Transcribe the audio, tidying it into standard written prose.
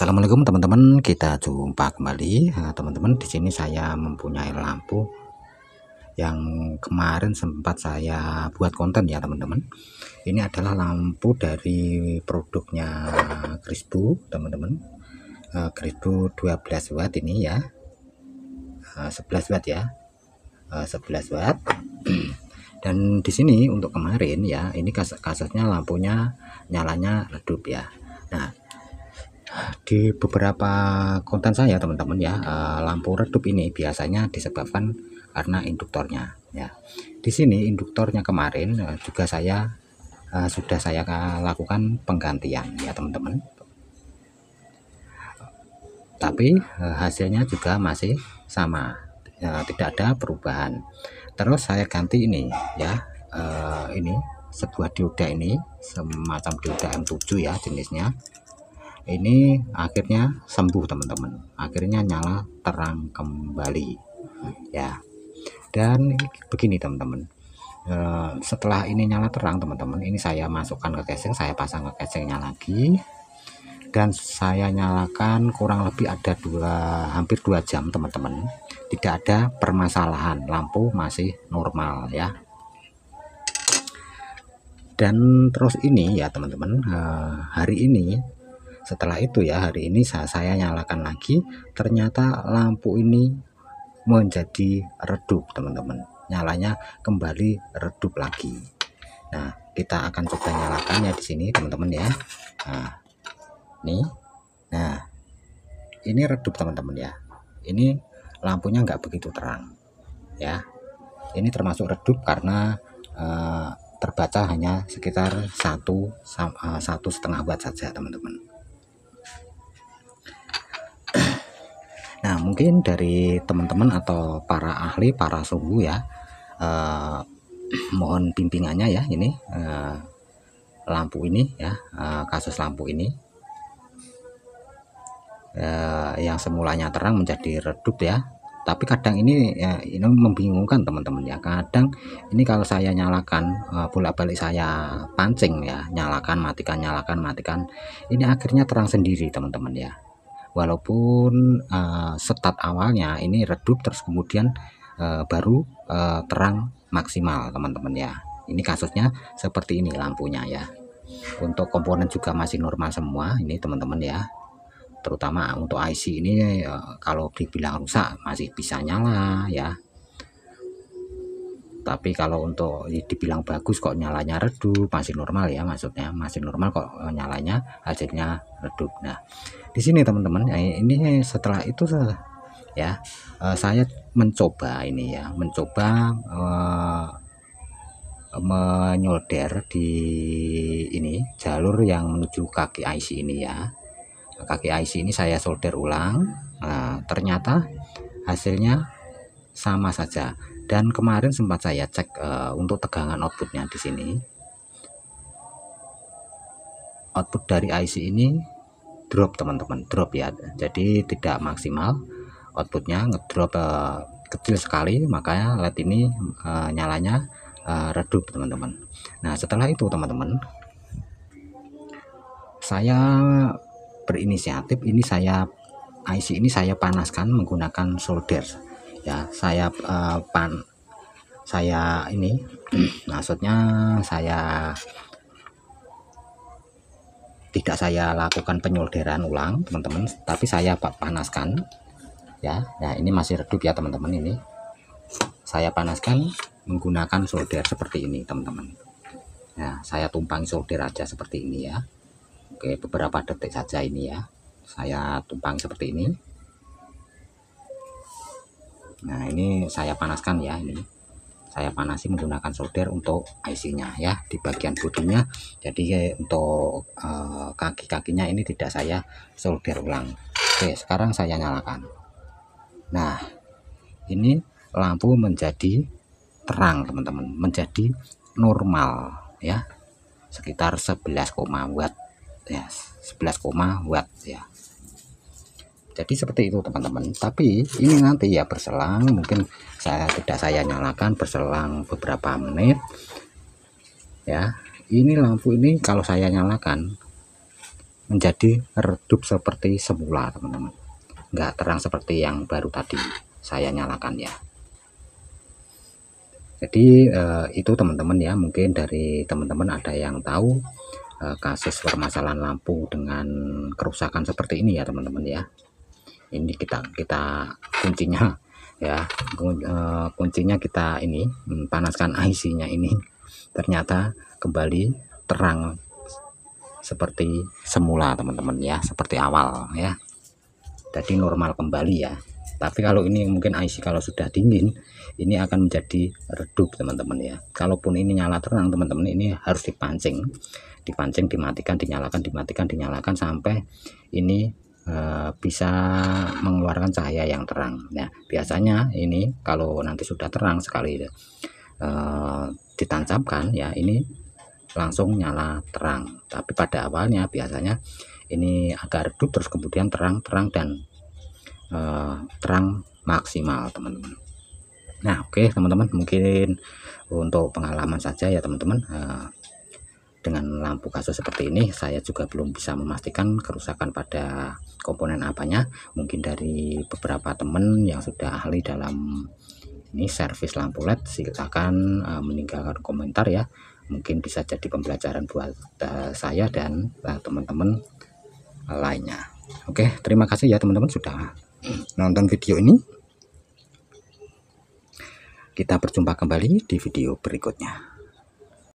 Assalamualaikum teman-teman, kita jumpa kembali. Teman-teman, di sini saya mempunyai lampu yang kemarin sempat saya buat konten ya teman-teman. Ini adalah lampu dari produknya Crispo teman-teman. Crispo 12 watt ini ya, 11 watt ya, 11 watt. Dan di sini untuk kemarin ya, ini kasusnya lampunya nyalanya redup ya. Nah, di beberapa konten saya teman-teman ya, lampu redup ini biasanya disebabkan karena induktornya ya. Di sini induktornya kemarin juga sudah saya lakukan penggantian ya teman-teman, tapi hasilnya juga masih sama, tidak ada perubahan. Terus saya ganti ini ya, ini sebuah dioda, ini semacam dioda M7 ya jenisnya. Ini akhirnya sembuh teman-teman, akhirnya nyala terang kembali ya. Dan begini teman-teman, setelah ini nyala terang teman-teman, ini saya masukkan ke casing, saya pasang ke casingnya lagi, dan saya nyalakan kurang lebih ada hampir 2 jam teman-teman. Tidak ada permasalahan, lampu masih normal ya. Dan terus ini ya teman-teman, hari ini setelah itu ya, hari ini saya nyalakan lagi, ternyata lampu ini menjadi redup teman-teman, nyalanya kembali redup lagi. Nah, kita akan coba nyalakan ya di sini teman-teman ya. Nah, ini redup teman-teman ya. Ini lampunya nggak begitu terang ya. Ini termasuk redup karena terbaca hanya sekitar 1,5 watt saja teman-teman. Nah, mungkin dari teman-teman atau para ahli, para suhu ya, mohon bimbingannya ya, ini lampu ini ya, kasus lampu ini yang semulanya terang menjadi redup ya. Tapi kadang ini ya, ini membingungkan teman-teman ya. Kadang ini kalau saya nyalakan, bolak-balik saya pancing ya, nyalakan matikan, nyalakan matikan, ini akhirnya terang sendiri teman-teman ya. Walaupun start awalnya ini redup, terus kemudian baru terang maksimal teman-teman ya. Ini kasusnya seperti ini lampunya ya. Untuk komponen juga masih normal semua ini teman-teman ya. Terutama untuk IC ini kalau dibilang rusak masih bisa nyala ya. Tapi kalau untuk dibilang bagus kok nyalanya redup, masih normal ya, maksudnya masih normal kok nyalanya hasilnya redup. Nah, di sini teman-teman, ini setelah itu ya, saya mencoba ini ya, menyolder di ini jalur yang menuju kaki IC ini ya. Kaki IC ini saya solder ulang. Nah, ternyata hasilnya sama saja. Dan kemarin sempat saya cek untuk tegangan outputnya di sini. Output dari IC ini drop teman-teman, drop ya. Jadi tidak maksimal, outputnya ngedrop kecil sekali, makanya LED ini nyalanya redup teman-teman. Nah, setelah itu teman-teman, saya berinisiatif, ini IC ini saya panaskan menggunakan solder ya. Saya ini maksudnya saya tidak saya lakukan penyolderan ulang teman-teman, tapi saya panaskan ya. Nah, ini masih redup ya teman-teman, ini saya panaskan menggunakan solder seperti ini teman-teman. Nah, saya tumpangi solder aja seperti ini ya. Oke, beberapa detik saja ini ya, saya tumpangi seperti ini. Nah, ini saya panaskan ya, ini saya panasi menggunakan solder untuk IC-nya ya, di bagian bodinya. Jadi untuk kaki-kakinya ini tidak saya solder ulang. Oke, sekarang saya nyalakan. Nah, ini lampu menjadi terang teman-teman, menjadi normal ya, sekitar 11, watt ya, 11, watt ya. Jadi seperti itu teman-teman. Tapi ini nanti ya berselang, mungkin saya nyalakan, berselang beberapa menit ya, ini lampu ini kalau saya nyalakan menjadi redup seperti semula teman-teman, nggak terang seperti yang baru tadi saya nyalakan ya. Jadi itu teman-teman ya, mungkin dari teman-teman ada yang tahu kasus permasalahan lampu dengan kerusakan seperti ini ya teman-teman ya. Ini kita kuncinya ya, kuncinya kita ini panaskan IC-nya ini, ternyata kembali terang seperti semula teman-teman ya, seperti awal ya, jadi normal kembali ya. Tapi kalau ini mungkin IC kalau sudah dingin ini akan menjadi redup teman-teman ya. Kalaupun ini nyala terang teman-teman, ini harus dipancing, dimatikan, dinyalakan, dimatikan, dinyalakan sampai ini bisa mengeluarkan cahaya yang terang. Nah biasanya ini kalau nanti sudah terang sekali ditancapkan ya, ini langsung nyala terang. Tapi pada awalnya biasanya ini agak redup terus kemudian terang dan terang maksimal teman-teman. Nah oke teman-teman, mungkin untuk pengalaman saja ya teman-teman. Dengan lampu kasus seperti ini saya juga belum bisa memastikan kerusakan pada komponen apanya. Mungkin dari beberapa teman yang sudah ahli dalam ini servis lampu LED, silakan meninggalkan komentar ya, mungkin bisa jadi pembelajaran buat saya dan teman-teman lainnya. Oke, terima kasih ya teman-teman sudah nonton video ini. Kita berjumpa kembali di video berikutnya.